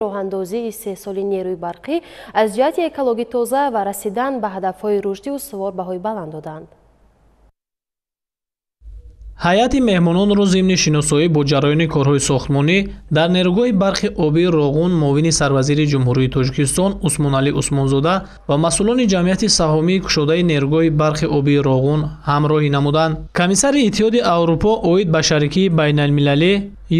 роҳандозии истеҳсоли нерӯи барқӣ аз ҷиҳати экологӣ тоза ва расидан ба ҳадафҳои рушдӣ устувор баҳои баланд доданд. ҳайати меҳмононро зимни шиносоӣ бо ҷараёни корҳои сохтмонӣ дар нерӯгоҳи барқи обии Роғун муовини сарвазири ҷумҳурии Тоҷикистон Усмоналӣ Усмонзода ва масъулони ҷамъияти саҳомии кушодаи нерӯгоҳи барқи обии Роғун ҳамроҳӣ намуданд. Комиссари Иттиҳоди Аврупо оид ба шарикии байналмилалӣ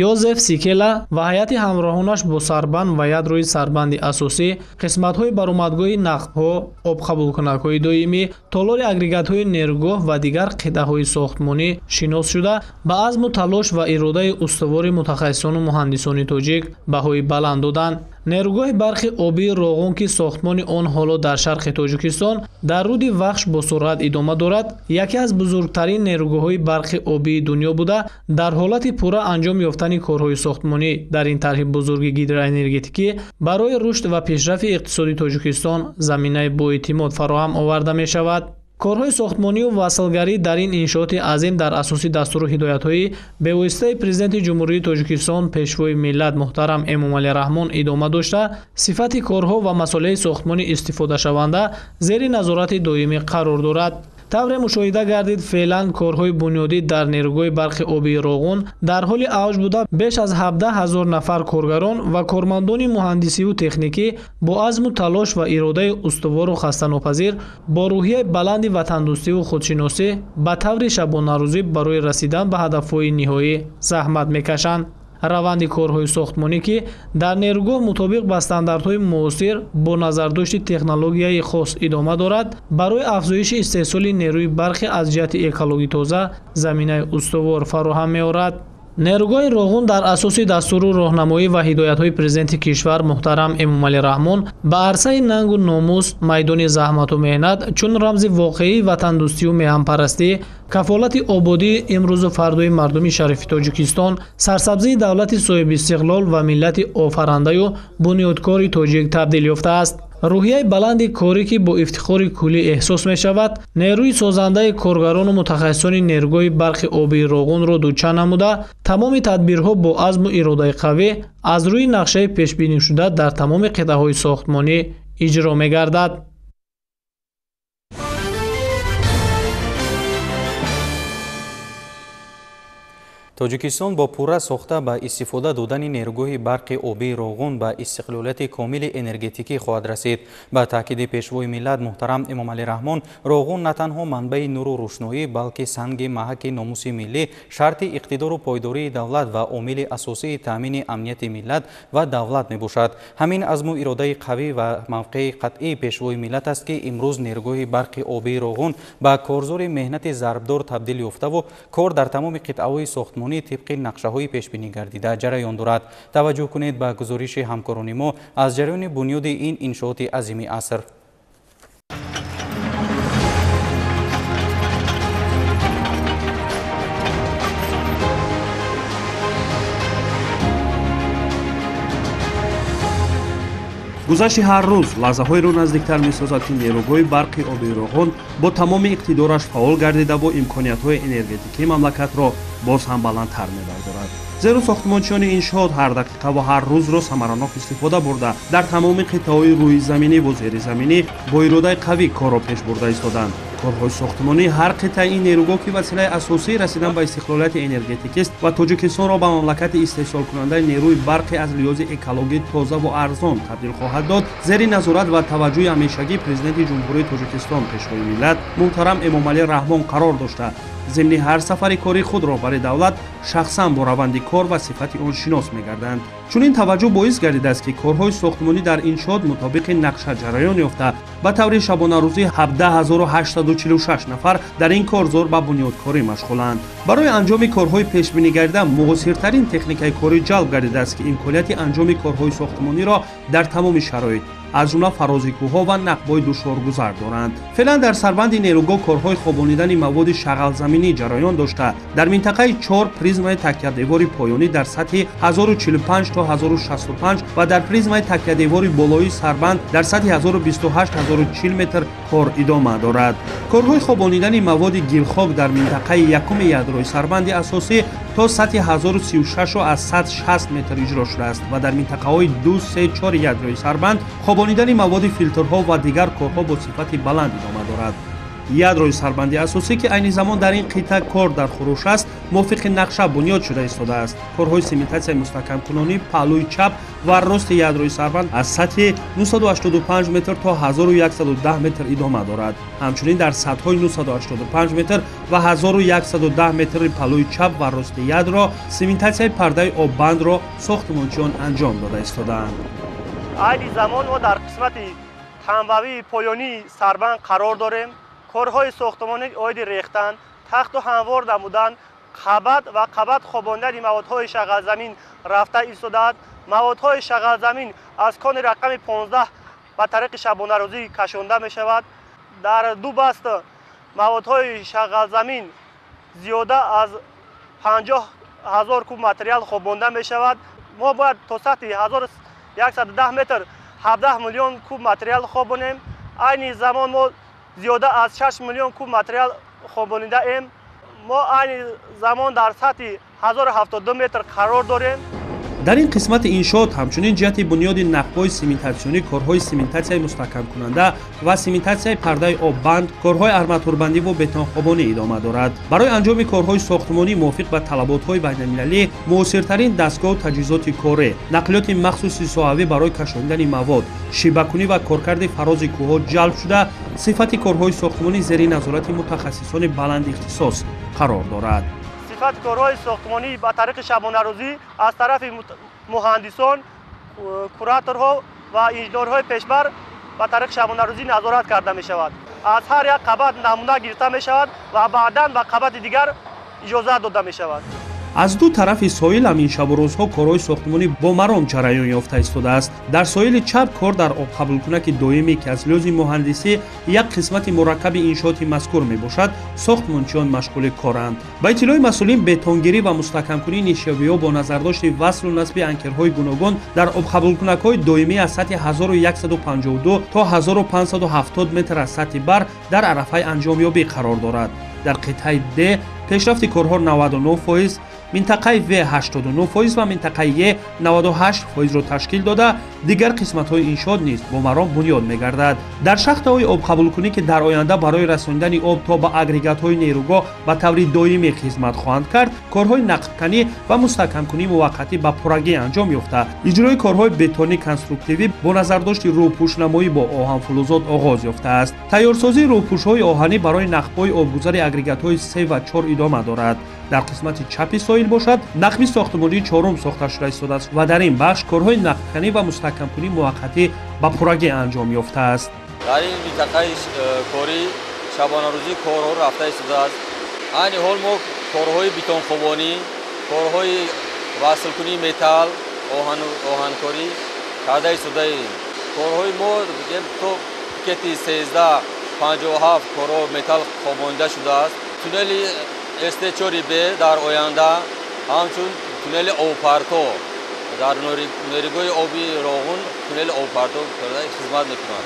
Йозеф Сикела ва ҳайати ҳамроҳонаш бо сарбанд ва ядрои сарбанди асосӣ, қисматҳои баромадгоҳи нақбҳо, обқабулкунакҳои доимӣ, толори агрегатҳои нерӯгоҳ ва дигар қитъаҳои сохтмонӣ шинос шуда ба азму талош ва иродаи устувори мутахассисону муҳандисони тоҷик баҳои баланд доданд. нерӯгоҳи барқи обии Роғун ки сохтмони он ҳоло дар шарқи Тоҷикистон дар руди вахш бо суръат идома дорад, яке аз бузургтарин нерӯгоҳҳои барқи обии дунё буда, дар ҳолати пурра анҷом ёфтани корҳои сохтмонӣ дар ин тарҳи бузурги гидроэнергетикӣ барои рушд ва пешрафи иқтисоди Тоҷикистон заминаи боэътимод фароҳам оварда мешавад. корҳои сохтмонию васлгарӣ дар ин иншооти азим дар асоси дастуру ҳидоятҳои бевоситаи президенти ҷумҳурии Тоҷикистон пешвои миллат муҳтарам Эмомалӣ Раҳмон идома дошта, сифати корҳо ва масъулияи сохтмони истифодашаванда зери назорати доимӣ қарор дорад. тавре мушоҳида гардид феълан корҳои бунёдӣ дар нерӯгоҳи барқи обии Роғун дар ҳоли авҷ буда беш аз 17 000 нафар коргарон ва кормандони муҳандисиву техникӣ бо азму талош ва иродаи устувору хастанопазир бо рӯҳияи баланди ватандӯстиву худшиносӣ ба таври шабонарӯзӣ барои расидан ба ҳадафҳои ниҳоӣ заҳмат мекашанд. раванди корҳои сохтмонӣ ки дар нерӯгоҳ мутобиқ ба стандартҳои муосир бо назардошти технологияи хос идома дорад, барои афзоиши истеҳсоли нерӯи барқи аз ҷиҳати экологӣ тоза заминаи устувор фароҳам меорад. нерӯгоҳи Роғун дар асоси дастуру роҳнамоӣ ва ҳидоятҳои президенти кишвар муҳтарам Эмомалӣ Раҳмон ба арсаи нангу номус, майдони заҳмату меҳнат чун рамзи воқеии ватандӯстиву меҳампарастӣ, кафолати ободии имрӯзу фардои мардуми шарифи Тоҷикистон, сарсабзии давлати соҳибистиқлол ва миллати офарандаю бунёдкори тоҷик табдил ёфтааст. рӯҳияи баланди корӣ ки бо ифтихори куллӣ эҳсос мешавад, нерӯи созандаи коргарону мутахассисони нерӯгоҳи барқи обии Роғунро дуча намуда, тамоми тадбирҳо бо азму иродаи қавӣ аз рӯи нақшаи пешбинишуда дар тамоми қитъаҳои сохтмонӣ иҷро мегардад. тоҷикистон бо пурра сохта ба истифода додани нерӯгоҳи барқи обии Роғун ба истиқлолияти комили энергетикӣ хоҳад расид. ба таъкиди пешвои миллат муҳтарам Эмомалӣ Раҳмон, Роғун на танҳо манбаи нуру рӯшноӣ, балки санги маҳаки номуси миллӣ, шарти иқтидору пойдории давлат ва омили асосии таъмини амнияти миллат ва давлат мебошад. ҳамин азму иродаи қавӣ ва мавқеи қатъии пешвои миллат аст ки имрӯз нерӯгоҳи барқи обии Роғун ба корзори меҳнати зарбдор табдил ёфтаву кор дар тамоми қитъаҳои сохтмонӣ طبق نقشه‌های پیشبینی گردیده جریان دارد. توجه کنید به گزارش همکاران ما از جریان بنیاد این انشاءات عظیم عصر. гузашти ҳар рӯз лаҳзаҳоеро наздиктар месозад ки нерӯгоҳи барқи обии Роғун бо тамоми иқтидораш фаъол гардида бо имкониятҳои энергетикии мамлакатро боз ҳам баландтар мебардорад. зеро сохтмончиёни иншоот ҳар дақиқа ва ҳар рӯзро самаранок истифода бурда дар тамоми қитъаҳои рӯизаминӣ ва зеризаминӣ бо иродаи қавӣ корро пеш бурда истоданд. корҳои сохтмонӣ ҳар қитъаи ин нерӯгоҳ ки василаи асосии расидан ба истиқлолияти энергетикист ва Тоҷикистонро ба мамлакати истеҳсолкунандаи нерӯи барқи аз лиҳози экологӣ тоза ва арзон табдил хоҳад дод, зери назорат ва таваҷҷӯҳи ҳамешагии президенти ҷумҳурии Тоҷикистон пешвои миллат муҳтарам Эмомалӣ Раҳмон қарор дошта, зимни ҳар сафари кори худ роҳбари давлат шахсан бо раванди кор ва сифати он шинос мегарданд. чунин таваҷҷӯҳ боис гардидааст ки корҳои сохтмонӣ дар иншоот мутобиқи нақша ҷараён ёфта, ба таври шабонарӯзӣ 17846 нафар дар ин кор зор ба бунёдкорӣ машғуланд. барои анҷоми корҳои пешбинигардида муосиртарин техникаи корӣ ҷалб гардидааст ки имконияти анҷоми корҳои сохтмониро дар тамоми шароит аз ҷумла фарозикӯҳҳо ва нақбҳои душворгузар доранд. феълан дар сарбанди нерӯгоҳ корҳои хобонидани маводи шағалзаминӣ ҷараён дошта, дар минтақаи 4 призмаи такядевори поёнӣ дар сатҳи 1045 то 1065 ва дар призмаи такядевори болоии сарбанд дар сатҳи 1028-1040 метр кор идома дорад. корҳои хобонидани маводи гилхок дар минтақаи якуми ядрои сарбанди асосӣ تا سطح 1036 را از 160 متر اجرا شده است و در منطقه‌های 2، 3، 4 یادروی سربند خوابانیدن مواد فیلترها و دیگر کارها با صفت بلند ادامه دارد. یادروی سربندی اساسی که عین زمان در این قطعه کار در خروش است، موافق نقشه بنیاد شده ایستاده است. کارهای سیمنتاسیای مستحکم کنانی پهلوی چپ و راست یادروی سربند از سطح 985 متر تا 1110 متر ادامه دارد. همچنین در سطح‌های 985 متر و 1110 متر پهلوی چپ و راست یادرو سیمنتاسیای پرده آببند را ساختمانچیان انجام داده ایستادند. عین زمان ما در قسمت تنبوی پایانی سربند قرار داریم. کارهای ساختمانی عاید ریختن، تخت و هموار نمودن، قبض خواباندن موادهای شغل زمین رفته ایستاده است. موادهای شغل زمین از کان رقم 15 به طریق شبانه روزی کشانده می شود. در دو بست موادهای شغل زمین زیاده از 50,000 کوب متریال خوابانده می شود. ما باید تا سطح 1110 متر 17 میلیون کوب متریال خوابانیم. عین زمان ما زیاده از 6 میلیون کوب متریال خوابانیده ایم. ما عین زمان در سطح 1072 متر قرار داریم. در این قسمت انشاءات همچنین جهت بنیاد نقب‌های سیمنتاسیونی، کارهای سیمنتاسیای مستحکم کننده و سیمنتاسیای پرده آببند، کارهای آرماتوربندی و بتون خوابانی ادامه دارد. برای انجام کارهای ساختمانی موافق به طلبات‌های بین‌المللی، موثرترین دستگاه و تجهیزات کاری، نقلیات مخصوصی ساحوی برای کشاندن مواد، شیبه‌کنی و کارکرد فراز کوه‌ها جلب شده، صفت کارهای ساختمانی زیر نظارت متخصصان بلند اختصاص قرار دارد. صفت کارهای ساختمانی با طریق شبانه روزی از طرف مهندسان، کوراتورها و انجینرهای پیشبر با طریق شبانه روزی نظارت کرده می شود. از هر یک قبض نمونه گرفته می شود و بعداً به قبض دیگر اجازه داده می شود. از دو طرف ساحل هم این شب و روزها کارهای ساختمانی با مرام جریان یافته ایستاده است. در ساحل چپ کار در آب قبول کنک دائمی که از لحاظ مهندسی یک قسمت مرکب انشاءات مذکور می باشد، ساختمانچیان مشغول کارند. با اطلاع مسئولین بتونگیری و مستحکم کنی نشابی‌ها با نظرداشت وصل و نصب انکرهای گوناگون در آب قبول کنک‌های دائمی از سطح 1152 تا 1570 متر از سطح بر در عرفه انجامیابی قرار دارد. در قطعه د پیشرفت کارها 99%، منطقه و 89% و منطقه 98% را تشکیل داده، دیگر قسمت‌های انشاءات نیز با مرام بنیاد می‌گردد. در شاخته‌های آب قبول کنی که در آینده برای رساندن آب تا به اگریگات‌های نیروگاه به طور دائمی خدمت خواهند کرد، کارهای نقب‌کنی و مستحکم کنی موقتی به پرگی انجام یافته. اجرای کارهای بتونی کنستروکتیوی با نظرداشت روپوشنمایی با آهن فلزات آغاز یافته است. تیارسازی روپوش‌های آهنی برای نقب‌های آبگذاری اگریگات‌های 3 و 4 ادامه دارد. در قسمت چپ ساحل باشد، نقبی ساختمانی چهارم ساخته شده ایستاده است و در این بخش کارهای نقب‌کنی و مستحکم کنی موقتی با پرگی انجام یافته است. در این منطقه کاری شبانه روزی کارها رفته ایستاده است. عین حال ما کارهای بتون خوابانی، کارهای وصل کنی متال، آهنکاری کرده ایستاده ایم. کارهای ما تو کتی 1357 کارها متال خوابانده شده است. تونل استچوری به در آینده همچون تونل اوپارتو در نیروگاه آبی روغون تونل اوپارتو خدمت می‌کند.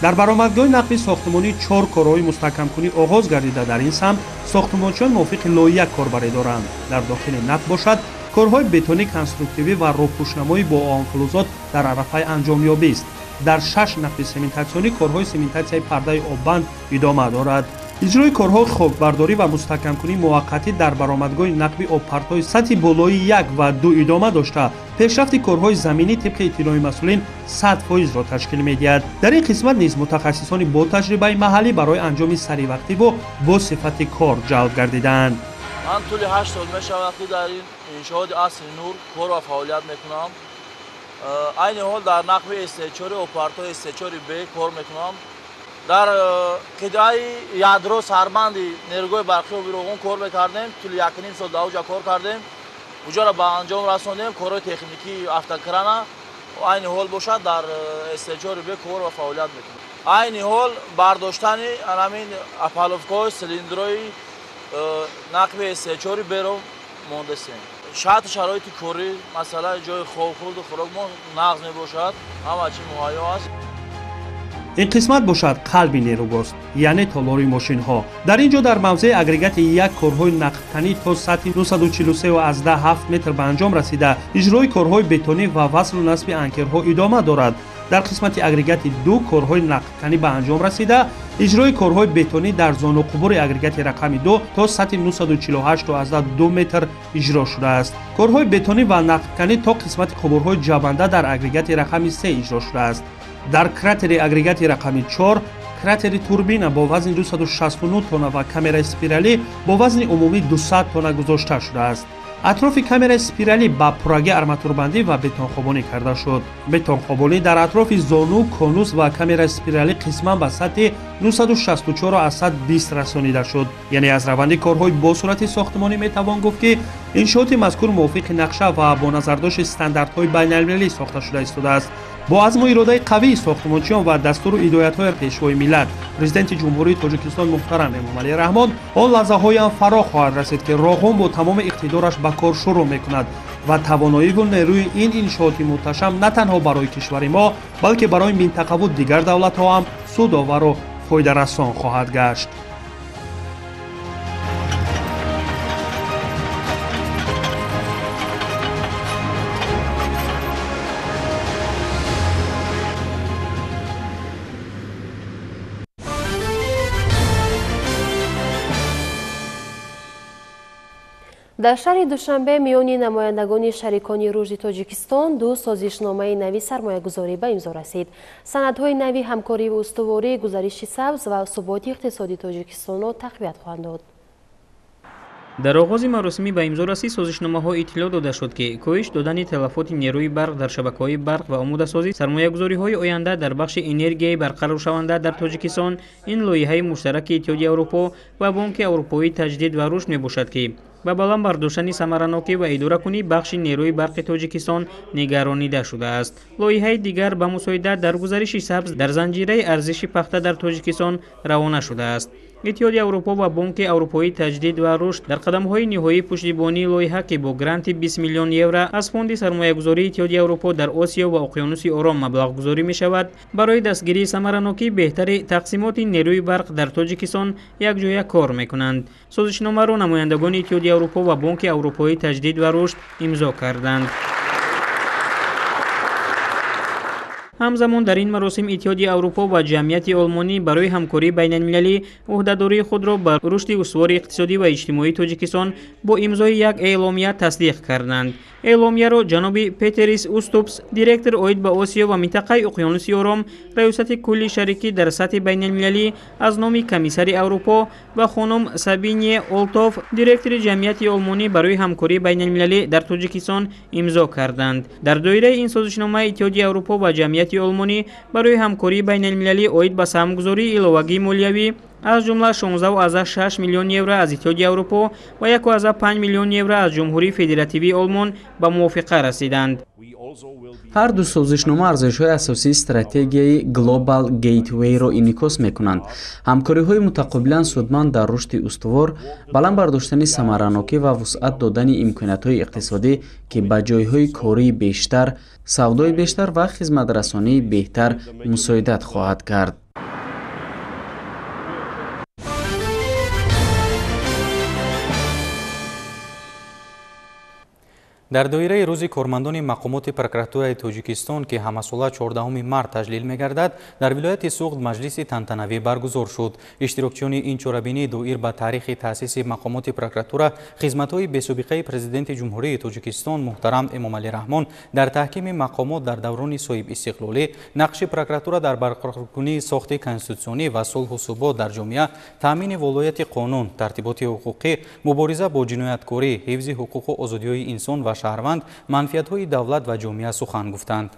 در برآمدگاه نقبی ساختمانی 4 کارهای مستحکم کنی آغاز گردیده. در این سمت ساختمانچیان موافق لایحه کاربری دارند. در داخل نقب باشد، کارهای بتونی کنستروکتیوی و روپوشنمایی با آهن فلزات در عرفه انجامیابی است. در 6 نقب سیمنتاسیونی کارهای سیمنتاسیای پرده آببند ادامه دارد. اجرای کارهای خاکبرداری و مستحکم کنی موقتی در برآمدگاه نقبی آبپرت‌های سطح بالای 1 و 2 ادامه داشته، پیشرفت کارهای زمینی طبق اطلاع مسئولین 100% را تشکیل می‌دهد. در این قسمت نیز متخصصان با تجربه محلی برای انجام سریع وقتی و با صفت کار جلب گردیدند. من طول 8 سال می‌شود که در این انشاءات اصل نور کار و فعالیت می‌کنم. عین حال در نقب استچوری آبپرت‌های استچوری به کار می‌کنم. در قطعه یادرو سربند نیروگاه برقی آبی روغون کار می‌کردیم. طول 1.5 سال در اونجا کار کردیم. اونجا را به انجام رساندیم. کارهای تکنیکی افتکرانه و عین حال باشد در استچوری به کار و فعالیت می‌کنیم. عین حال برداشتن همین اپالوفکای سیلیندرهای نقب استچوری برو مهندسیم. شرایط کاری مثلا جای خواب خورد و خوراک ما نقض میباشد، همه چی مهیا است. این قسمت باشد قلب نیروگاست، یعنی تالاری ماشین ها. در اینجا در موضع اگریگات یک کارهای نقدکنی تا سطح 943 و از 7 متر به انجام رسیده، اجرای کارهای بتونی و وصل و نصب انکرها ادامه دارد. در قسمت اگریگات 2 کارهای نقدکنی به انجام رسیده، اجرای کارهای بتونی در زون و قبور اگریگات رقم 2 تا سطح 948 و از 2 متر اجرا شده است. کارهای بتونی و نقدکنی تا قسمت قبورهای جابنده در اگریگات رقم 3 اجرا شده است. در کراتر اگریگات رقم 4 کراتر توربینا با وزن 269 تن و کامرا اسپیرالی با وزن عمومی 200 تن گذاشته شده است. اطراف کامرا اسپیرالی با پراگه آرماتوربندی و بتون خوابانی کرده شد. بتون خوابانی در اطراف زانو، کانوس و کامرا اسپیرالی قسما به سطح 964 از 120 رسانیده شد. یعنی از روند کارهای با صورت ساختمانی میتوان گفت که انشاءات مذکور موافق نقشه و با نظرداشت استانداردهای بین‌المللی ساخته شده ایستاده است. با عزم و اراده قوی ساختمانچیان و دستور و هدایت‌های پیشوای ملت، پرزیدنت جمهوری تاجیکستان محترم امامعلی رحمان آن لحظه‌های هم فرا خواهد رسید که راغون با تمام اقتدارش به کار شروع می‌کند و توانایی و نیروی این انشاءات محتشم نه تنها برای کشور ما بلکه برای منطقه و دیگر دولت‌ها هم سودآور و فایده رسان خواهد گشت. در شهر دوشنبه میانی نمایندگان شریکان رشد تاجیکستان دو سازشنامه نوی سرمایه‌گذاری به امضا رسید. سندهای نوی همکاری و استواری، گزارش سبز و ثبات اقتصادی تاجیکستان را تقویت خواهند داد. در آغاز مراسمی به امضا رسی سازشنامه‌ها اطلاع داده شد که کاهش دادن تلفات نیروی برق در شبکه‌های برق و آماده‌سازی سرمایه‌گذاری‌های آینده در بخش انرژی برقرار شونده در تاجیکستان این لایحه مشترک اتحادیه اروپا و بانک اروپایی تجدید و رشد میباشد که به بالام برداشتن ثمراناکی و اداره کنی بخش نیروی برق تاجیکستان نگرانیده شده است. لایحه دیگر به مساعدت در گزارش سبز در زنجیره ارزش پخته در تاجیکستان روانه شده است. اتحادیه اروپا و بانک اروپایی تجدید و رشد در قدم‌های نهایی پشتیبانی لایحه که با گرانت 20 میلیون یورو از فوند سرمایه‌گذاری اتحادیه اروپا در آسیا و اقیانوس آرام مبلغ گذاری می‌شود برای دستگیری ثمراناکی بهتر تقسیمات نیروی برق در تاجیکستان یک جای کار می‌کنند. سازشنامه را نمایندگان اتحادیه اروپا و بانک اروپایی تجدید و رشد امضا کردند. همزمان در این مراسم اتحادیه اروپا و جمعیت آلمانی برای همکاری بین‌المللی عهده‌داری خود را بر رشد استوار اقتصادی و اجتماعی تاجیکستان با امضای یک اعلامیه تصدیق کردند. اعلامیه را جناب پتریس اوستوپس، دیرکتور عاید به آسیا و منطقه اقیانوس آرام، ریاست کلی شریکی در سطح بین‌المللی از نام کمیسر اروپا و خانم سابینی اولتوف، دیرکتور جمعیت آلمانی برای همکاری بین‌المللی در تاجیکستان امضا کردند. در دایره این سازشنامه اتحادیه اروپا و جمعیت آلمانی برای همکاری بین‌المللی عاید به سهمگذاری علاوگی مالیوی از جمله 16.6 میلیون یورو از اتحادیه اروپا و 1.5 میلیون یورو از جمهوری فدراتیوی آلمان به موافقه رسیدند. هر دو سازشنامه ارزش‌های اساسی استراتژی گلوبال گیتوی را انعکاس می‌کنند. همکاری‌های متقابلا سودمند در رشد استوار، بلند برداشتن ثمراناکی و وسعت دادن امکانات‌های اقتصادی که به جای‌های کاری بیشتر، سودای بیشتر و خدمت‌رسانی بهتر مساعدت خواهد کرد. در دایره روز کارمندان مقامات پروکراتورای تاجیکستان که همساله 14 مارس تجلیل می‌گردد در ولایت سوخت مجلس تنتنوی برگزار شد. اشتراکچیان این چاره‌بینی دایر به تاریخ تأسیس مقامات پروکراتورا، خدمت‌های بی‌سابقه پرزیدنت جمهوری تاجیکستان محترم امامعلی رحمان در تحکیم مقامات در دوران صاحب استقلالی، نقش پروکراتورا در برقرارکنی ساخت کنستیتوسیونی و صلح و ثبات در جامعه، تامین ولایت قانون، ترتیبات حقوقی، مبارزه با جنایتکاری، حفظ حقوق و آزادی‌های انسان و شهروند، منفعت‌های دولت و جامعه سخن گفتند.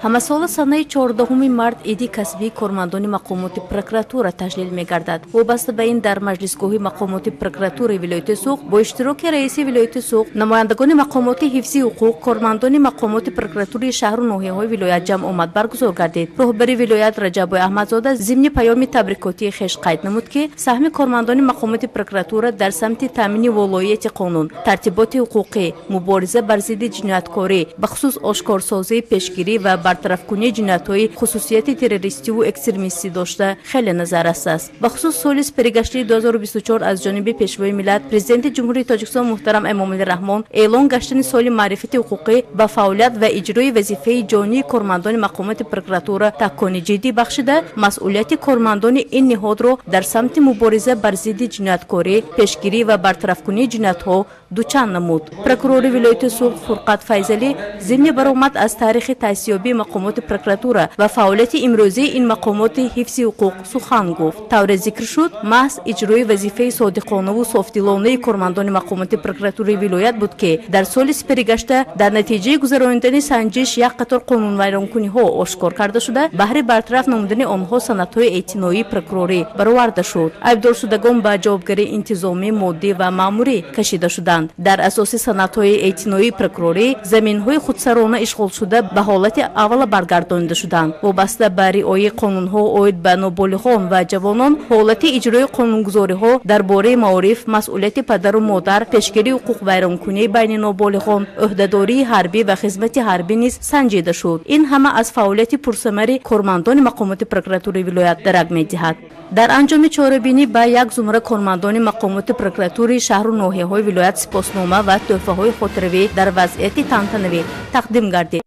ҳамасола санаи 14 март иди касбии кормандони мақомоти прокуратура таҷлил мегардад. вобаста ба ин дар маҷлисгоҳи мақомоти прокуратураи вилояти суғ бо иштироки раиси вилояти суғ, намояндагони мақомоти ҳифзи ҳуқуқ, кормандони мақомоти прокуратураи шаҳру ноҳияҳои вилоят ҷамъ омад баргузор гардид. роҳбари вилоят Раҷабой Аҳмадзода зимни паёми табрикотии хеш қайд намуд ки саҳми кормандони мақомоти прокуратура дар самти таъмини волоияти қонун, тартиботи ҳуқуқӣ, мубориза бар зидди ҷинояткорӣ, ба хусус ошкорсозии пешгирӣ ва و бартарафкунии ҷиноятҳои хусусияти террористӣ ву экстремистӣ дошта хеле назаррас аст. бахусус соли сперигаштии 2024 аз ҷониби пешвои миллат президенти ҷумҳурии тоҷикистон муҳтарам эмомалӣ раҳмон эълон гаштани соли маърифати ҳуқуқӣ ба фаъолият ва иҷрои вазифаи ҷонии кормандони мақомоти прокуратура такони ҷиддӣ бахшида масъулияти кормандони ин ниҳодро дар самти мубориза бар зидди ҷинояткорӣ пешгирӣ ва бартарафкунии ҷиноятҳо дучанд намуд. прокурори вилояти суғд фурқат файзалӣ зимни баромад аз таърихи таъсисёбии мақомоти прокуратура ва фаъолияти имрӯзии ин мақомоти ҳифзи ҳуқуқ сухан гуфт. тавре зикр шуд маҳз иҷрои вазифаи содиқонаву софдилонаи кормандони мақомоти прокуратураи вилоят буд ки дар соли сипаригашта дар натиҷаи гузарондани санҷиш як қатор қонунвайронкуниҳо ошкор карда шуда баҳри бартараф намудани онҳо санадҳои эътиноии прокурорӣ бароварда шуд. айбдоршудагон ба ҷавобгарии интизомӣ моддӣ ва маъмурӣ кашида шуданд. дар асоси санадҳои эътиноии прокурорӣ заминҳои худсарона ишғолшуда ба ҳолати аввала баргардонида шуданд. вобаста ба риояи қонунҳо оид ба ноболиғон ва ҷавонон ҳолати иҷрои қонунгузориҳо дар бораи маориф, масъулияти падару модар, пешгирии ҳуқуқ вайронкунӣ байни ноболиғон, ӯҳдадории ҳарбӣ ва хизмати ҳарбӣ низ санҷида шуд. ин ҳама аз фаъолияти пурсамари кормандони мақомоти прокуратураи вилоят дарак медиҳад. дар анҷоми чорабинӣ ба як зумра кормандони мақомоти прокуратураи шаҳру ноҳияҳои вилоят сипоснома ва тӯҳфаҳои хотиравӣ дар вазъияти тантанавӣ тақдим гардид.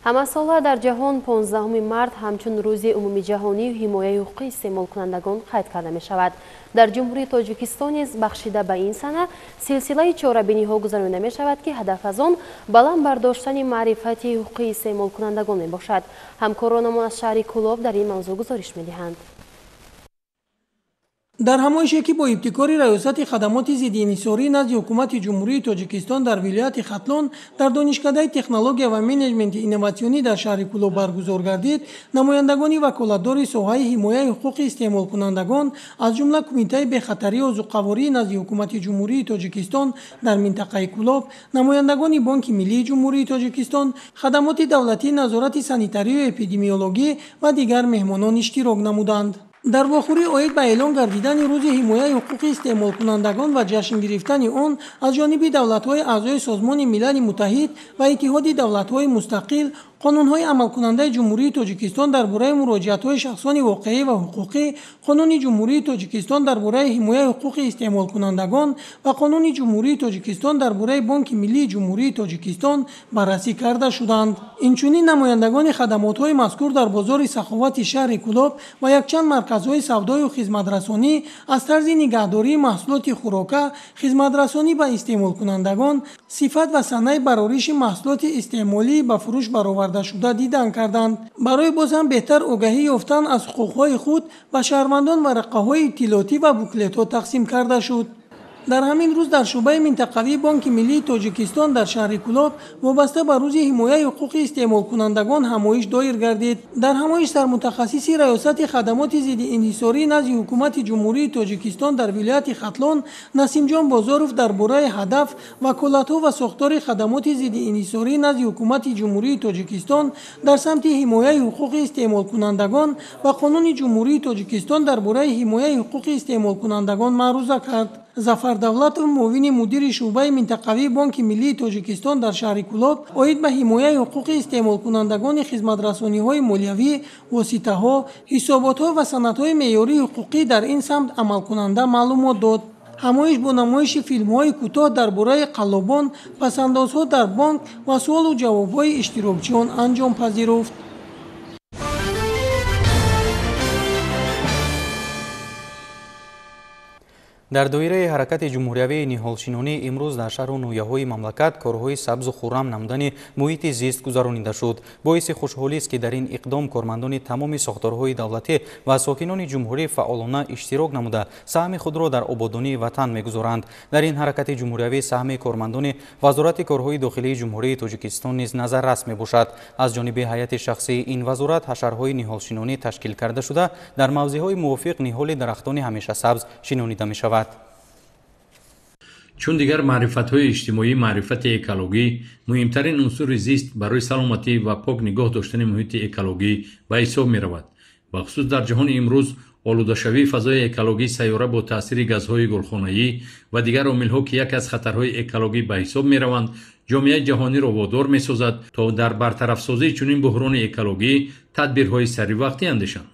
ҳамасола дар ҷаҳон 15 март ҳамчун рӯзи умумии ҷаҳонии ҳимояи ҳуқуқи истеъмолкунандагон қайд карда мешавад. дар ҷумҳурии тоҷикистон низ бахшида ба ин сана силсилаи чорабиниҳо гузаронида мешавад ки ҳадаф аз он баланд бардоштани маърифати ҳуқуқи истеъмолкунандагон мебошад. ҳамкоронамон аз шаҳри Кӯлоб дар ин мавзӯъ гузориш медиҳанд. дар ҳамоише ки бо ибтикори раёсати хадамоти зиддиинҳисорӣ назди ҳукумати ҷумҳурии тоҷикистон дар вилояти хатлон дар донишкадаи технология ва менеҷменти инноватсионӣ дар шаҳри Кӯлоб баргузор гардид, намояндагони ваколатдори соҳаи ҳимояи ҳуқуқи истеъмолкунандагон аз ҷумла кумитаи бехатарии озуқаворӣ назди ҳукумати ҷумҳурии тоҷикистон дар минтақаи Кӯлоб, намояндагони Бонки миллии ҷумҳурии тоҷикистон, хадамоти давлатии назорати санитарию эпидемиологӣ ва дигар меҳмонон иштирок намуданд. дар вохӯрӣ оид ба эълон гардидани рӯзи ҳимояи ҳуқуқи истеъмолкунандагон ва ҷашн гирифтани он аз ҷониби давлатҳои аъзои Созмони Милали Муттаҳид ва Иттиҳоди давлатҳои мустақил, қонунҳои амалкунандаи ҷумҳурии тоҷикистон дар бораи муроҷиатҳои шахсони воқеӣ ва ҳуқуқӣ, қонуни ҷумҳурии тоҷикистон дар бораи ҳимояи ҳуқуқи истеъмолкунандагон ва қонуни ҷумҳурии тоҷикистон дар бораи Бонки миллии ҷумҳурии тоҷикистон баррасӣ карда шуданд. инчунин намояндагони хадамотҳои мазкур дар бозори саховати шаҳри Кӯлоб ва якчанд марказҳои савдою хизматрасонӣ аз тарзи нигаҳдории маҳсулоти хӯрока, хизматрасонӣ ба истеъмолкунандагон, сифат ва санаи барориши маҳсулоти истеъмолӣ ба фурӯш бароварда шуда дидан карданд. барои боз ҳам беҳтар огаҳӣ ёфтан аз ҳуқуқҳои худ ба шаҳрвандон варақаҳои иттилоотӣ ва буклетҳо тақсим карда шуд. дар ҳамин рӯз дар шуъбаи минтақавии Бонки миллии тоҷикистон дар шаҳри Кӯлоб вобаста ба рӯзи ҳимояи ҳуқуқи истеъмолкунандагон ҳамоиш доир гардид. дар ҳамоиш сармутахассиси раёсати хадамоти зиддиинҳисорӣ назди ҳукумати ҷумҳурии тоҷикистон дар вилояти Хатлон Насимҷон Бозоров дар бораи ҳадаф, ваколатҳо ва сохтори хадамоти зиддиинҳисорӣ назди ҳукумати ҷумҳурии тоҷикистон дар самти ҳимояи ҳуқуқи истеъмолкунандагон ва қонуни ҷумҳурии тоҷикистон дар бораи ҳимояи ҳуқуқи истеъмолкунандагон маъруза кард. Зафар Давлатов, муовини мудири шуъбаи минтақавии Бонки миллии тоҷикистон дар шаҳри Кӯлоб, оид ба ҳимояи ҳуқуқи истеъмолкунандагони хизматрасониҳои молиявӣ, воситаҳо, ҳисоботҳо ва санадҳои меъёрии ҳуқуқӣ дар ин самт амалкунанда маълумот дод. ҳамоиш бо намоиши филмҳои кӯтоҳ дар бораи қаллобон, пасандозҳо дар бонк ва суолу ҷавобҳои иштирокчиён анҷом пазируфт. дар доираи ҳаракати ҷумҳуриявии ниҳолшинонӣ имрӯз дар шаҳру ноҳияҳои мамлакат корҳои сабзу хуррам намудани муҳити зист гузаронида шуд. боиси хушҳолист ки дар ин иқдом кормандони тамоми сохторҳои давлатӣ ва сокинони ҷумҳурӣ фаъолона иштирок намуда саҳми худро дар ободонии ватан мегузоранд. дар ин ҳаракати ҷумҳуриявӣ саҳми кормандони вазорати корҳои дохилии ҷумҳурии тоҷикистон низ назаррас мебошад. аз ҷониби ҳайати шахсии ин вазорат ҳашарҳои ниҳолшинонӣ ташкил карда шуда дар мавзеъҳои мувофиқ ниҳоли дарахтони ҳамешасабз шинонида мешавад. чун дигар маърифатҳои иҷтимоӣ маърифати экологӣ муҳимтарин унсури зист барои саломатӣ ва пок нигоҳ доштани муҳити экологӣ ба ҳисоб меравад. бахусус дар ҷаҳони имрӯз олудашавии фазои экологии сайёра бо таъсири газҳои гулхонаӣ ва дигар омилҳо ки яке аз хатарҳои экологӣ ба ҳисоб мераванд, ҷомеаи ҷаҳониро водор месозад то дар бартарафсозии чунин буҳрони экологӣ тадбирҳои саривақтӣ андешанд.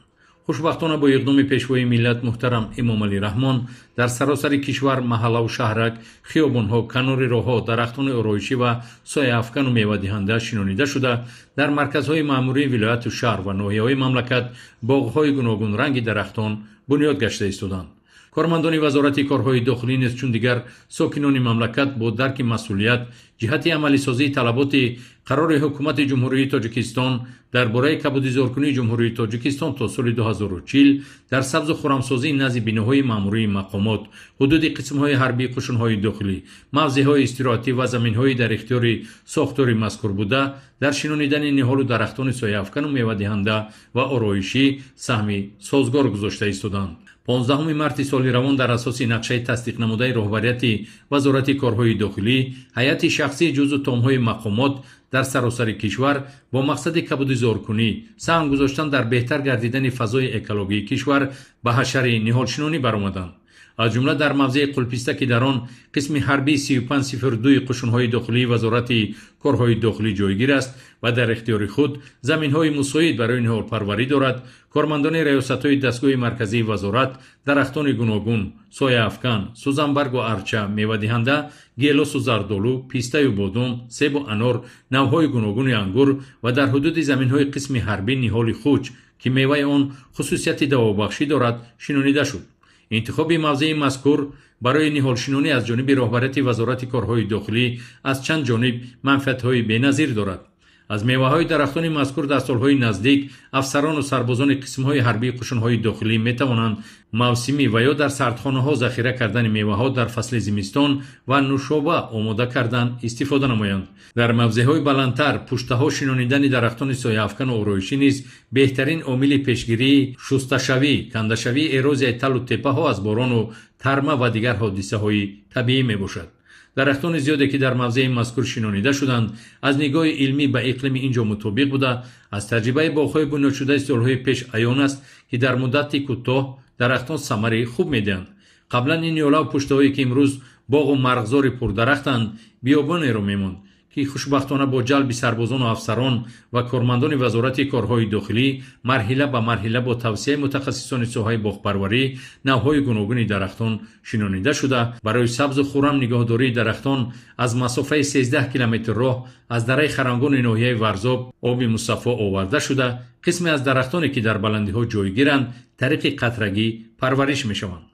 хушбахтона бо иқдоми пешвои миллат муҳтарам Эмомалӣ Раҳмон дар саросари кишвар маҳаллаву шаҳрак, хиёбонҳо, канори роҳҳо, дарахтони ороишӣ ва сояафкану мевадиҳанда шинонида шуда, дар марказҳои маъмурии вилояту шаҳр ва ноҳияҳои мамлакат боғҳои гуногунранги дарахтон бунёд гашта истоданд. кормандони вазорати корҳои дохилӣ низ чун дигар сокинони мамлакат бо дарки масъулият ҷиҳати амалисозии талаботи қарори ҳукумати ҷумҳурии Тоҷикистон дар бораи кабудизоркунии ҷумҳурии Тоҷикистон то соли 2040 дар сабзу хуррамсозии назди биноҳои маъмурии мақомот, ҳудуди қисмҳои ҳарбии қушунҳои дохилӣ, мавзеъҳои истироҳатӣ ва заминҳои дар ихтиёри сохтори мазкур буда, дар шинонидани ниҳолу дарахтони сояафкану мевадиҳанда ва ороишӣ саҳми созгор гузошта истоданд. 15 марти соли равон дар асоси нақшаи тасдиқнамудаи роҳбарияти вазорати корҳои дохилӣ, ҳайати шахсии ҷузъу томҳои мақомот дар саросари кишвар бо мақсади кабудизоркунӣ, саҳм гузоштан дар беҳтар гардидани фазои экологии кишвар ба ҳашари ниҳолшинонӣ баромаданд. аз ҷумла дар мавзеи қулписта ки дар он қисми ҳарбии 3502 қушунҳои дохилии вазорати корҳои дохилӣ ҷойгир аст ва дар ихтиёри худ заминҳои мусоид барои ниҳолпарварӣ дорад, кормандони раёсатҳои дастгоҳи марказии вазорат дарахтони гуногун, сояафкан, сӯзанбаргу арча, мевадиҳанда, гелосу зардолу, пистаю бодум, себу анор, навъҳои гуногуни ангур ва дар ҳудуди заминҳои қисми ҳарбӣ ниҳоли хуч ки меваи он хусусияти давобахшӣ дорад, шинонида шуд. интихоби мавзеи мазкур барои ниҳолшинонӣ аз ҷониби роҳбарияти вазорати корҳои дохилӣ аз чанд ҷониб манфиатҳои беназир дорад. аз меваҳои дарахтони мазкур дар солҳои наздик афсарону сарбозони қисмҳои ҳарбии қушунҳои дохилӣ метавонанд мавсимӣ ва ё дар сардхонаҳо захира кардани меваҳо дар фасли зимистон ва нушоба омода кардан истифода намоянд. дар мавзеъҳои баландтар пуштаҳо шинонидани дарахтони сояафкану ороишӣ низ беҳтарин омили пешгирии шусташавӣ, кандашавии эрозияи талу теппаҳо аз борону тарма ва дигар ҳодисаҳои табиӣ мебошад. дарахтони зиёде ки дар мавзеи мазкур шинонида шуданд, аз нигоҳи илмӣ ба иқлими инҷо мутобиқ буда, аз таҷрибаи боғҳои бунёдшудаи солҳои пеш аён аст ки дар муддати кӯтоҳ дарахтон самари хуб медиҳанд. қаблан ин ёлаву пуштаҳое ки имрӯз боғу марғзори пурдарахтанд, биёбонеро мемонд ки хушбахтона бо ҷалби сарбозону афсарон ва кормандони вазорати корҳои дохилӣ марҳила ба марҳила бо тавсияи мутахассисони соҳаи боғпарварӣ навъҳои гуногуни дарахтон шинонида шуда, барои сабзу хуррам нигоҳдории дарахтон аз масофаи 13 километр роҳ аз дараи харангони ноҳияи Варзоб оби мусаффо оварда шуда, қисме аз дарахтоне ки дар баландиҳо ҷойгиранд, тариқи қатрагӣ парвариш мешаванд.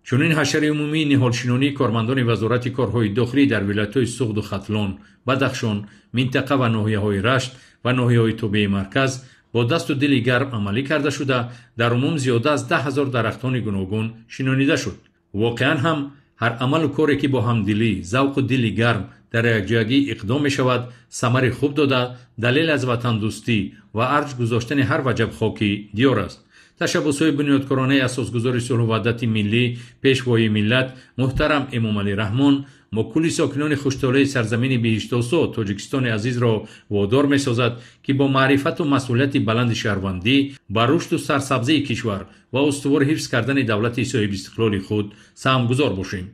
чунин ҳашари умумии ниҳолшинонии кормандони вазорати корҳои дохилӣ дар вилоятҳои Суғду Хатлон, Бадахшон, минтақа ва ноҳияҳои Рашт ва ноҳияҳои тобеи марказ бо дасту дили гарм амалӣ карда шуда, дар умум зиёда аз 10 000 дарахтони гуногун шинонида шуд. воқеан ҳам ҳар амалу коре ки бо ҳамдилӣ, завқу дили гарм дар якҷоягӣ иқдом мешавад, самари хуб дода, далел аз ватандӯстӣ ва арҷ гузоштани ҳар ваҷаб хоки диёр аст. ташаббусҳои бунёдкоронаи асосгузори сулҳу ваҳдати миллӣ, пешвои миллат муҳтарам Эмомалӣ Раҳмон мо кулли сокинони хуштолаи сарзамини биҳиштосо Тоҷикистони азизро водор месозад ки бо маърифату масъулияти баланди шаҳрвандӣ ба рушду сарсабзии кишвар ва устувор ҳифз кардани давлати соҳибистиқлоли худ саҳмгузор бошем.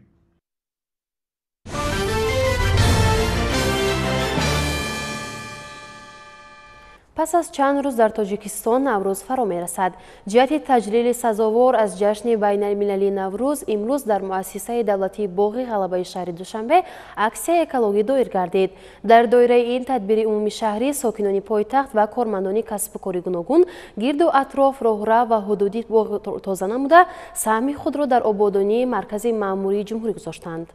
пас аз чанд рӯз дар Тоҷикистон Наврӯз фаро мерасад. ҷиҳати таҷлили сазовор аз ҷашни байналмилалии Наврӯз имрӯз дар муассисаи давлатии боғи ғалабаи шаҳри Душанбе аксияи экологӣ доир гардид. дар доираи ин тадбири умуми шаҳрӣ сокинони пойтахт ва кормандони касбу кори гуногун гирду атроф роҳрав ва ҳудуди боғ тоза намуда саҳми худро дар ободонии маркази маъмурии ҷумҳурӣ гузоштанд.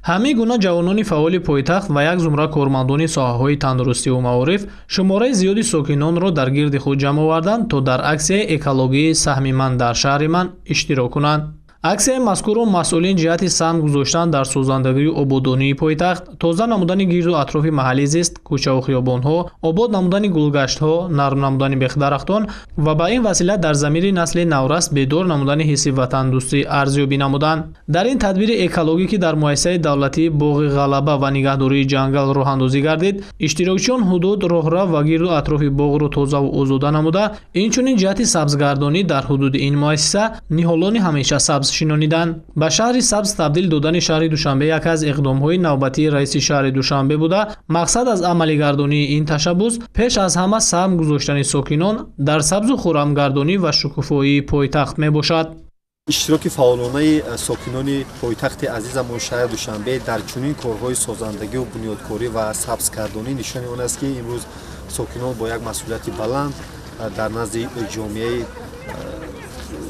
ҳамаи гуна ҷавонони фаъоли пойтахт ва як зумра кормандони соҳаҳои тандурустиву маориф шумораи зиёди сокинонро дар гирди худ ҷамъ оварданд то дар аксияи экологии саҳми ман дар шаҳри ман иштирок кунанд. аксияи мазкурро масъулин ҷиҳати саҳм гузоштан дар созандагии ободонии пойтахт, тоза намудани гирду атрофи маҳаллӣ зист, кӯчаву хиёбонҳо, обод намудани гулгаштҳо, нарм намудани бехдарахтон ва ба ин васила дар замири насли наврас бедор намудани ҳисси ватандӯстӣ арзёбӣ намуданд. дар ин тадбири экологӣ ки дар муассисаи давлатии боғи ғалаба ва нигаҳдории ҷангал роҳандозӣ гардид, иштирокчиён ҳудуд, роҳрав ва гирду атрофи боғро тозаву озода намуда, инчунин ҷиҳати сабзгардонӣ дар ҳудуди ин муассиса ниҳолони ҳамеша сабз шинониданд. ба шаҳри сабз табдил додани шаҳри Душанбе яке аз иқдомҳои навбатии раиси шаҳри Душанбе буда, мақсад аз амалигардонии ин ташаббус пеш аз ҳама саҳм гузоштани сокинон дар сабзу хуррамгардонӣ ва шукуфоии пойтахт мебошад. иштироки фаъолонаи сокинони пойтахти азизамон шаҳри Душанбе дар чунин корҳои созандагӣ ва бунёдкорӣ ва сабзгардонӣ нишони он аст ки имрӯз сокинон бо як масъулияти баланд дар назди ҷомеаи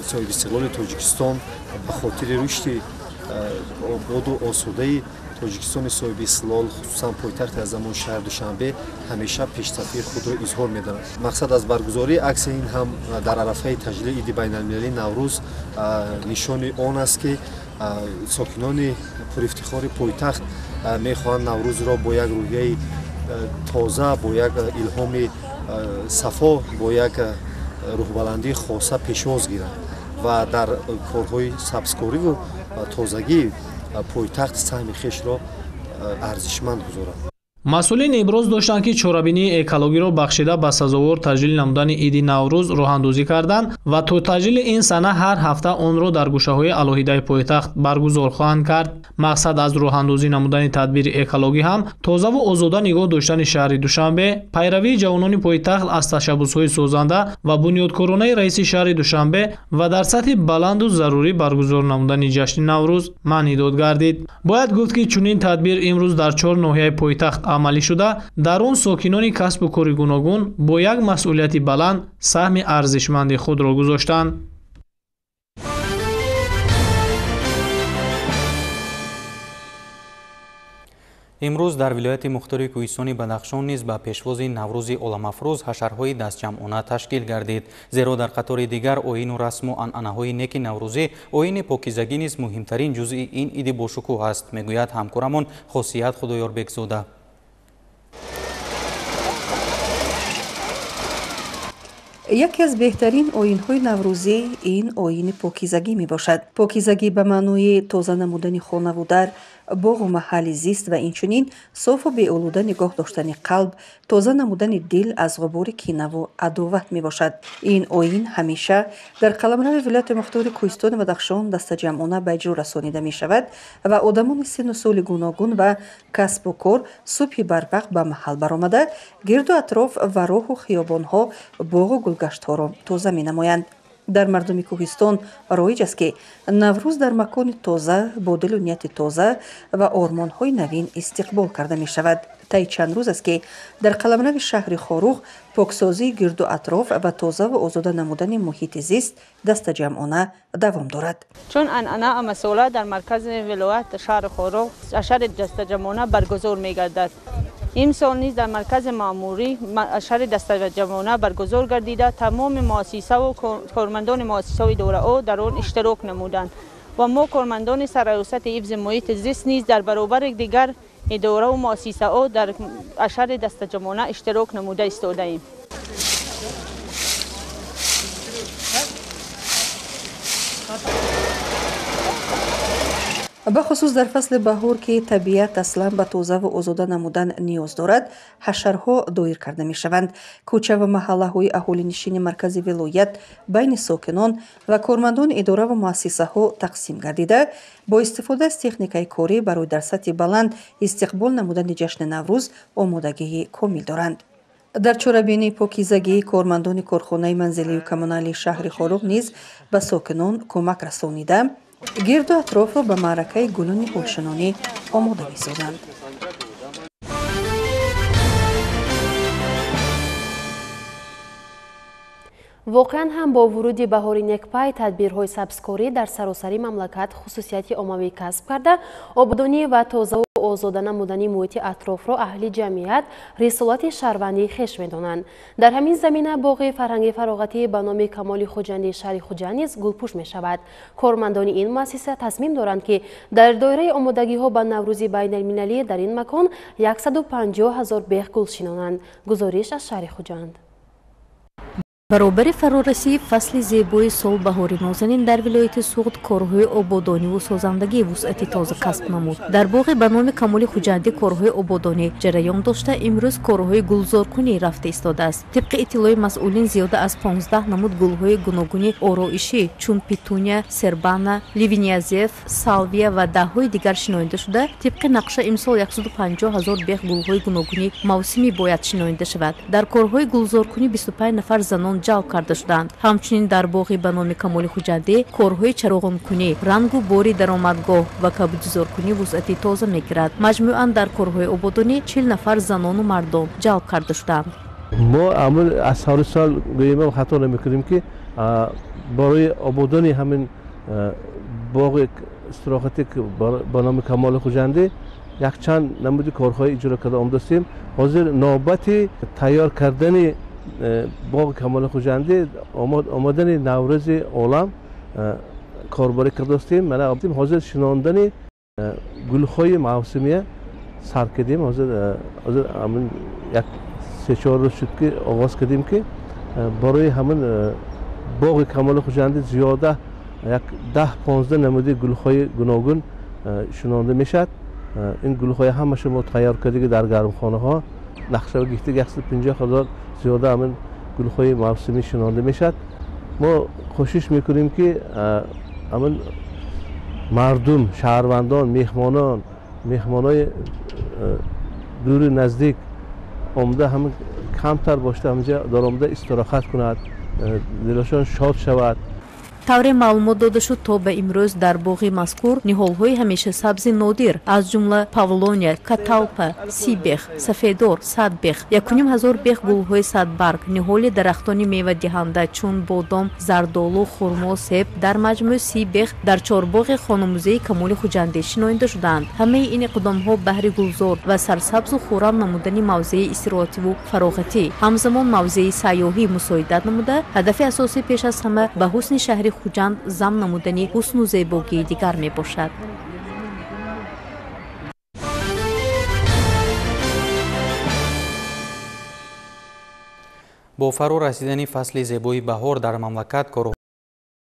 соҳиби истиқлоли Тоҷикистон ба хотири рушди ободу осудаи Тоҷикистони соҳиби истиқлол, хусусан пойтахти азизамон шаҳри Душанбе ҳамеша пешсафии худро изҳор медарад. Мақсад аз баргузории аксия ин ҳам дар арафаи таҷлили иди байналмилалии Наврӯз нишони он аст ки сокинони пурифтихори пойтахт мехоҳанд Наврӯзро бо як рӯҳияи тоза, бо як илҳоми сафо, бо як рӯҳбаландии хоса пешвоз гиранд ва дар корҳои сабзкориву тозагӣ пойтахт саҳми хешро арзишманд гузорад. масъулин иброз доштанд ки чорабинии экологиро бахшида ба сазовор таҷлил намудани иди Наврӯз роҳандозӣ карданд ва то таҷлили ин сана ҳар ҳафта онро дар гӯшаҳои алоҳидаи пойтахт баргузор хоҳанд кард. мақсад аз роҳандозӣ намудани тадбири экологӣ ҳам тозаву озода нигоҳ доштани шаҳри Душанбе, пайравии ҷавонони пойтахт аз ташаббусҳои созанда ва бунёдкоронаи раиси шаҳри Душанбе ва дар сатҳи баланду зарурӣ баргузор намудани ҷашни Наврӯз маънӣ дод гардид. бояд гуфт ки чунин тадбир имрӯз дар 4 ноҳияи пойтахт амалӣ шуда, дар он сокинони касбу кори гуногун бо як масъулияти баланд саҳми арзишманди худро гузоштанд. имрӯз дар вилояти мухтори кӯҳистони Бадахшон низ ба пешвози Наврӯзи оламафрӯз ҳашарҳои дастҷамъона ташкил гардид. зеро дар қатори дигар оину расму анъанаҳои неки наврӯзӣ, оини покизагӣ низ муҳимтарин ҷузъи ин иди бошукӯҳ аст, мегӯяд ҳамкорамон Хосият Худоёрбекзода. яке аз беҳтарин оинҳои наврӯзӣ ин оини покизагӣ мебошад. Покизагӣ ба маънои тоза намудани хонаву дар, боғу маҳалли зист ва инчунин софу беолуда нигоҳ доштани қалб, тоза намудани дил аз ғубори кинаву адоват мебошад. ин оин ҳамеша дар қаламрави вилояти мухтори кӯҳистони Бадахшон дастаҷамъона ба иҷро расонида мешавад ва одамони синну соли гуногун ва касбу кор субҳи барвақт ба маҳал баромада гирду атроф ва роҳу хиёбонҳо, боғу гулгаштҳоро тоза менамоянд. дар мардуми кӯҳистон роиҷ аст ки наврӯз дар макони тоза бо дилу нияти тоза ва ормонҳои навин истиқбол карда мешавад. таи чанд рӯз аст ки дар қаламрави шаҳри Хорух поксозии гирду атроф ва тозаву озода намудани муҳити зист дастаҷамъона давом дорад. чун анъана амасола дар маркази вилоят шаҳри Хорух ашари дастаҷамъона баргузор мегардад. имсол низ дар маркази маъмурӣ ашари дастаҷамъона баргузор гардида, тамоми муассисаву кормандони муассисаҳои идораҳо дар он иштирок намуданд ва мо кормандони сарраёсати ҳифзи муҳити зист низ дар баробари дигар идораву муассисаҳо дар ашари дастаҷамъона иштирок намуда истодаем. бахусус дар фасли баҳор ки табиат аслан ба тозаву озода намудан ниёз дорад, ҳашарҳо доир карда мешаванд. кӯча ва маҳаллаҳои аҳолинишини маркази вилоят байни сокинон ва кормандони идора ва муассисаҳо тақсим гардида, бо истифода аз техникаи корӣ барои дар сатҳи баланд истиқбол намудани ҷашни Наврӯз омодагии комил доранд. дар чорабинии покизагӣ кормандони корхонаи манзилию коммуналии шаҳри Хорух низ ба сокинон кӯмак расонида гирду атрофро ба маъракаи гулуни ҳолшинонӣ омода месозанд. воқеан ҳам бо вуруди баҳори некпай тадбирҳои сабзкорӣ дар саросари мамлакат хусусияти оммавӣ касб карда, ободонӣ ва тоза озода намудани муҳити атрофро аҳли ҷамъият рисолати шаҳрвандии хеш медонанд. Дар ҳамин замина боғи фарҳанги фароғатӣ ба номи Камоли Хуҷанди шаҳри Хуҷанд низ гулпӯш мешавад. Кормандони ин муассиса тасмим доранд ки дар доираи омодагиҳо ба Наврӯзи байналмилалӣ дар ин макон 150 000 беғ гул шинонанд. Гузориш аз шаҳри Хуҷанд. баробари фарорасии фасли зебои сол баҳори нозанин дар вилояти Суғд корҳои ободониву созандагии вусъати тоза касб намуд. Дар боғи ба номи Камоли Хуҷандӣ корҳои ободонӣ ҷараён дошта, имрӯз корҳои гулзоркунӣ рафта истодааст. Тибқи иттилои масъулин зиёда аз 15 намуд гулҳои гуногуни ороишӣ чун петуния, сербана, ливиниазеф, салвия ва даҳҳои дигар шиноида шуда, тибқи нақша имсол 150 000 беғ гулҳои гуногуни мавсимӣ бояд шиноида шавад. Дар корҳои гулзоркунӣ 25 нафар занон ҷалб карда шуданд. Ҳамчунин дар боғи ба номи Камоли Хуҷандӣ корҳои чароғонкунӣ, рангу бори даромадгоҳ ва кабудизоркунӣ вусъати тоза мегирад. Маҷмӯан дар корҳои ободонӣ 40 нафар занону мардон ҷалб карда шуданд. мо амул аз сари сол гӯем хато намекунем ки барои ободони ҳамин боғи истироҳатӣ ба номи Камоли Хуҷандӣ якчанд намуди корҳои иҷро карда омадастем. ҳозир навбати тайёр кардани боғи Камоли Хуҷандӣ, омадани Наврӯзи олам корбарӣ кардастем. Мана ҳозир шинондани гулҳои мавсимия сар кардем. ҳозир як 3-4 рӯз шуд ки оғоз кардем ки барои ҳамин боғи Камоли Хуҷандӣ зиёда як 10-15 намуди гулҳои гуногун шинонда мешад. ин гулҳои ҳамаша мо тайёр кардагӣ дар гармхонаҳо нақша гирифта 150 000 зиёда ҳамин гулҳои мавсимӣ шинонда мешад. мо кӯшиш мекунем ки ҳамин мардум, шаҳрвандон, меҳмонои дури наздик омада ҳамин камтар бошда ҳаминҷа дар омада истироҳат кунад, дилашон шод шавад. тавре маълумот дода шуд то ба имрӯз дар боғи мазкур ниҳолҳои ҳамеша сабзи нодир аз ҷумла павлония, каталпа, сибех, сафедор, садбех, 1500 беғ гулҳои садбарг, ниҳоли дарахтони мевадиҳанда чун бодом, зардолу, хурмо, себ дар маҷмӯъ 30 беғ дар чорбоғи хонамузеи Камоли Хуҷандӣ шиноида шуданд. ҳамаи ин иқдомҳо баҳри гулзор ва сарсабзу хуррам намудани мавзеи истироҳативу фароғатӣ, ҳамзамон мавзеи сайёҳӣ мусоидат намуда, ҳадафи асосӣ пеш аз ҳама ба ҳусни шаҳри Хуҷанд зам намудани ҳусну зебогии дигар мебошад. бо фаро расидани фасли зебои баҳор дар мамлакат